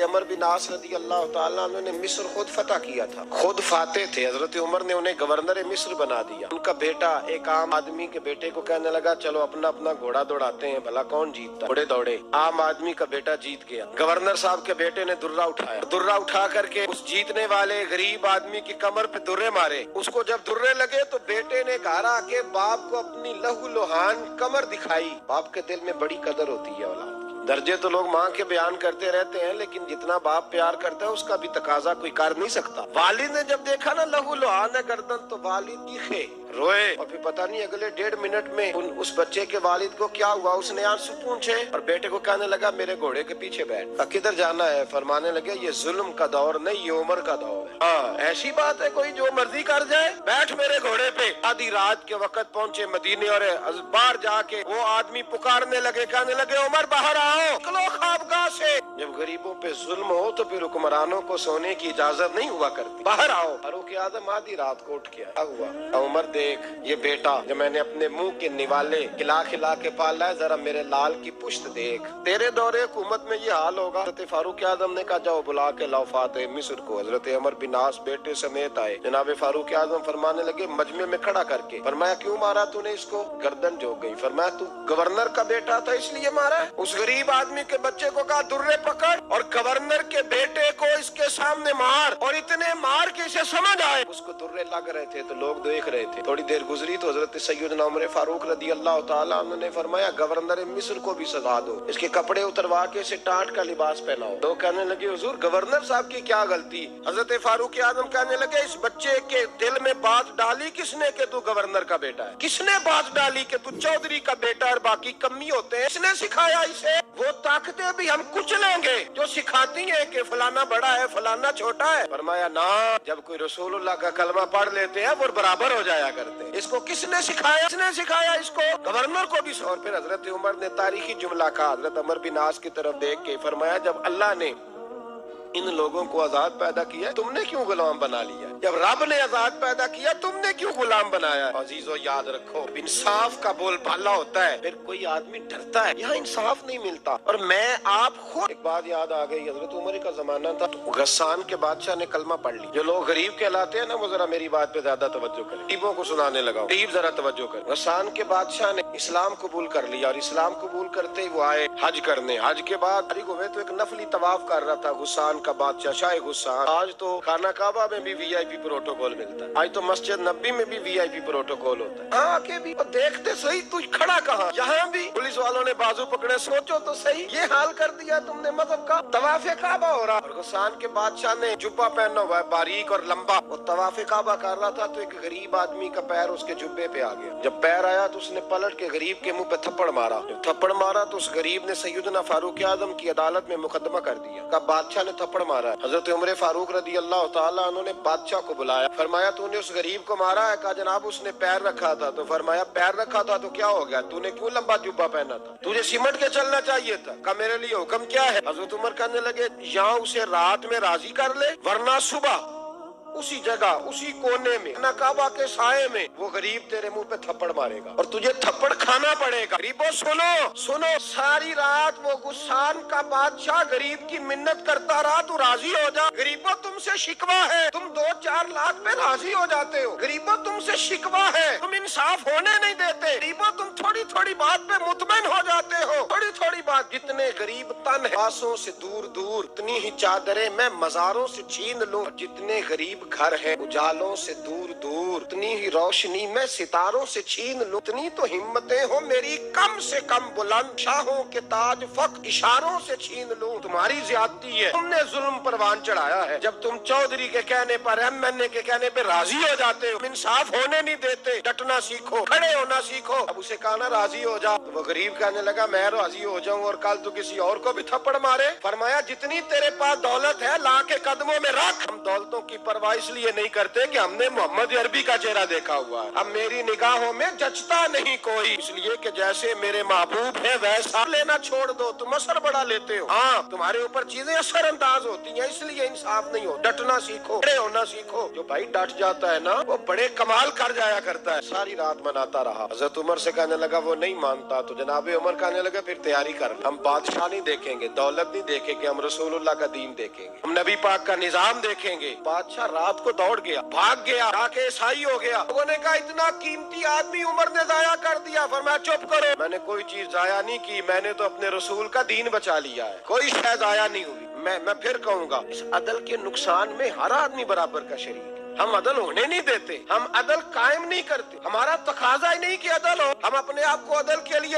عمر بن عاص رضی اللہ تعالیٰ عنہ نے مصر خود فتح کیا تھا، خود فاتح تھے۔ حضرت عمر نے انہیں گورنر مصر بنا دیا۔ ان کا بیٹا ایک عام آدمی کے بیٹے کو کہنے لگا چلو اپنا اپنا گھوڑا دوڑاتے ہیں، بھلا کون جیتتا ہے۔ گھوڑے دوڑے، عام آدمی کا بیٹا جیت گیا۔ گورنر صاحب کے بیٹے نے درہ اٹھایا، درہ اٹھا کر کے اس جیتنے والے غریب آدمی کی کمر پہ درے مارے۔ اس کو جب درے لگے تو بیٹے نے گھر آ کے باپ کو اپنی لہو لہان کمر دکھائی۔ باپ کے دل میں بڑی قدر ہوتی ہے اولاد کی۔ درجے تو لوگ ماں کے بیان کرتے رہتے ہیں، لیکن جتنا باپ پیار کرتا ہے اس کا بھی تقاضا کوئی کر نہیں سکتا۔ والد نے جب دیکھا نا لہو لہان ہے گردن، تو والد چیخے، روئے، اور پھر پتہ نہیں اگلے 1.5 منٹ میں اس بچے کے والد کو کیا ہوا، اس نے آنسو پونچھے اور بیٹے کو کہنے لگا میرے گھوڑے کے پیچھے بیٹھ۔ کدھر جانا ہے؟ فرمانے لگے یہ ظلم کا دور نہیں، یہ عمر کا دور ہے۔ ہاں ایسی بات ہے کوئی جو مرضی کر جائے؟ بیٹھ میرے گھوڑے پہ۔ آدھی رات کے وقت پہنچے مدینے اور باہر جا کے وہ آدمی پکارنے لگے، کہنے لگے عمر باہر آؤ، نکلو خوابگاہ سے۔ جب غریبوں پہ ظلم ہو تو پھر حکمرانوں کو سونے کی اجازت نہیں ہوا کرتی۔ باہر آؤ۔ فاروق اعظم آدھی رات کو اٹھ کے آیا، ہوا عمر دیکھ یہ بیٹا جو میں نے اپنے منہ کے نوالے کھلا کھلا کے پالا ہے، ذرا میرے لال کی پشت دیکھ، تیرے دور حکومت میں یہ حال ہوگا۔ حضرت فاروق اعظم نے کہا جاؤ بلا کے لاؤ فاتح مصر کو۔ حضرت عمر بن عاص بیٹے سمیت آئے۔ جناب فاروق اعظم فرمانے لگے مجمع میں کھڑا کر کے، فرمایا کیوں مارا تو نے اس کو؟ گردن جھک گئی۔ فرمایا تو گورنر کا بیٹا تھا اس لیے مارا ہے؟ اس غریب آدمی کے بچے کو کہا درے پکڑ اور گورنر کے بیٹے کو اس کے سامنے مار، اور اتنے مار کے اسے سمجھ آئے۔ اس کو درے لگ رہے تھے تو لوگ دیکھ رہے تھے۔ تھوڑی دیر گزری تو حضرت سیدنا عمر فاروق رضی اللہ تعالیٰ عنہ نے فرمایا گورنر مصر کو بھی سزا دو، اس کے کپڑے اتروا کے اسے ٹاٹ کا لباس پہناؤ۔ لوگ کہنے لگے حضور گورنر صاحب کی کیا غلطی؟ حضرت فاروق اعظم کہنے لگے اس بچے کے دل میں بات ڈالی کس نے کہ تو گورنر کا بیٹا ہے؟ کس نے بات ڈالی کہ تو چودھری کا بیٹا اور باقی کمی ہوتے ہیں؟ اس نے سکھایا اسے؟ وہ طاقتیں بھی ہم کچھ لیں گے جو سکھاتی ہیں کہ فلانا بڑا ہے فلانا چھوٹا ہے۔ فرمایا نہ، جب کوئی رسول اللہ کا کلمہ پڑھ لیتے ہیں وہ برابر ہو جایا کرتے ہیں۔ اس کو کس نے سکھایا؟ اس نے سکھایا اس کو، گورنر کو بھی۔ اور پھر حضرت عمر نے تاریخی جملہ کہا، حضرت عمر بن عاص کی طرف دیکھ کے فرمایا جب اللہ نے ان لوگوں کو آزاد پیدا کیا تم نے کیوں غلام بنا لیا؟ جب رب نے آزاد پیدا کیا تم نے کیوں غلام بنایا؟ عزیزو یاد رکھو انصاف کا بول بالا ہوتا ہے، پھر کوئی آدمی ڈرتا ہے، یہاں انصاف نہیں ملتا۔ اور میں آپ خود ایک بات یاد آ گئی، حضرت عمر کا زمانہ تھا تو غسان کے بادشاہ نے کلمہ پڑھ لی۔ جو لوگ غریب کہلاتے ہیں نا وہ ذرا میری بات پہ زیادہ توجہ کریں، غریبوں کو سنانے لگا، غریب ذرا توجہ کریں۔ غسان کے بادشاہ نے اسلام قبول کر لیا، اور اسلام قبول کرتے ہی وہ آئے حج کرنے۔ حج کے بعد فارغ ہوئے تو ایک نفلی طواف کر رہا تھا غسان کا بادشاہ شاہ غسان۔ آج تو خانہ کعبہ میں بھی وی آئی پی پروٹوکول ملتا ہے، آج تو مسجد نبی میں بھی وی آئی پی پروٹوکول ہوتا ہے۔ ہاں کے بھی دیکھتے صحیح تو کھڑا کہاں؟ یہاں بھی پولیس والوں نے بازو پکڑے، سوچو تو صحیح یہ حال کر دیا تم نے مذہب کا۔ طواف کعبہ ہو رہا اور غسان کے بادشاہ نے جبہ پہنا ہوا ہے باریک اور لمبا، وہ طواف کعبہ کر رہا تھا تو ایک غریب آدمی کا پیر اس کے جبے پہ آ گیا۔ جب پیر آیا تو اس نے پلٹ کے غریب کے منہ پہ تھپڑ مارا۔ جب تھپڑ مارا تو اس غریب نے سیدنا فاروق اعظم کی عدالت میں مقدمہ کر دیا کہ بادشاہ نے تھپڑ مارا ہے۔ حضرت عمر فاروق رضی اللہ تعالیٰ عنہ نے بادشاہ کو بلایا، فرمایا تو نے اس غریب کو مارا ہے؟ کہا جناب اس نے پیر رکھا تھا۔ تو فرمایا پیر رکھا تھا تو کیا ہو گیا؟ تو نے کیوں لمبا جبہ پہنا تھا؟ تجھے سمٹ کے چلنا چاہیے تھا۔ کہا میرے لیے حکم کیا ہے؟ حضرت عمر کہنے لگے یہاں اسے رات میں راضی کر لے، ورنہ صبح اسی جگہ اسی کونے میں کعبہ کے سائے میں وہ غریب تیرے منہ پہ تھپڑ مارے گا اور تجھے تھپڑ کھانا پڑے گا۔ غریبوں سنو، ساری رات وہ غسان کا بادشاہ غریب کی منت کرتا رہا تو راضی ہو جا۔ غریبوں تم سے شکوہ ہے، تم 2-4 لاکھ پہ راضی ہو جاتے ہو۔ غریبوں تم سے شکوہ ہے، تم انصاف ہونے نہیں دیتے۔ غریبوں تم تھوڑی تھوڑی بات پہ مطمئن ہو جاتے ہو، تھوڑی تھوڑی بات۔ جتنے غریب تن ہیں آسوں سے دور دور، اتنی ہی چادریں میں مزاروں سے چھین لوں۔ جتنے غریب گھر ہے اجالوں سے دور دور، اتنی ہی روشنی میں ستاروں سے چھین لوں۔ اتنی تو ہمتیں ہو میری کم سے کم بلند، شاہوں کے تاج فخر اشاروں سے چھین لوں۔ تمہاری زیادتی ہے، تم نے ظلم پروان چڑھایا ہے۔ جب تم چودھری کے کہنے پر ایم این اے کے کہنے پہ راضی ہو جاتے ہو، انصاف ہونے نہیں دیتے۔ ڈٹنا سیکھو، کھڑے ہونا سیکھو۔ اب اسے کہا نا راضی ہو جا، تو وہ غریب کہنے لگا میں راضی ہو جاؤں اور کل تو کسی اور کو بھی تھپڑ مارے؟ فرمایا جتنی تیرے پاس دولت ہے لا کے قدموں میں رکھ، ہم دولتوں کی پرواہ اس لیے نہیں کرتے کہ ہم نے محمد عربی کا چہرہ دیکھا ہوا ہے. اب میری نگاہوں میں جچتا نہیں کوئی, اس لیے کہ جیسے میرے محبوب ہے ویسا لینا چھوڑ دو. تم اثر بڑا لیتے ہو, ہاں تمہارے اوپر چیزیں اثر انداز ہوتی ہیں, اس لیے انصاف نہیں ہو. ڈٹنا سیکھو, بڑے ہونا سیکھو. جو بھائی ڈٹ جاتا ہے نا وہ بڑے کمال کر جایا کرتا ہے. ساری رات مناتا رہا. حضرت عمر سے کہنے لگا وہ نہیں مانتا, تو جناب عمر کہنے لگا پھر تیاری کر, ہم بادشاہ نہیں دیکھیں گے, دولت نہیں دیکھیں گے, ہم رسول اللہ کا دین دیکھیں گے, ہم نبی پاک کا نظام دیکھیں گے. بادشاہ رات کو دوڑ گیا, بھاگ گیا, جا کے عیسائی ہو گیا. لوگوں نے کہا اتنا قیمتی آدمی عمر نے ضائع کر دیا. فرمایا چپ کرو, میں نے کوئی چیز ضائع نہیں کی, میں نے تو اپنے رسول کا دین بچا لیا ہے, کوئی شے ضائع نہیں ہوئی. میں پھر کہوں گا, اس عدل کے نقصان میں ہر آدمی برابر کا شریک ہے. ہم عدل ہونے نہیں دیتے, ہم عدل قائم نہیں کرتے, ہمارا تقاضا ہی نہیں کہ عدل ہو. ہم اپنے آپ کو عدل کے لیے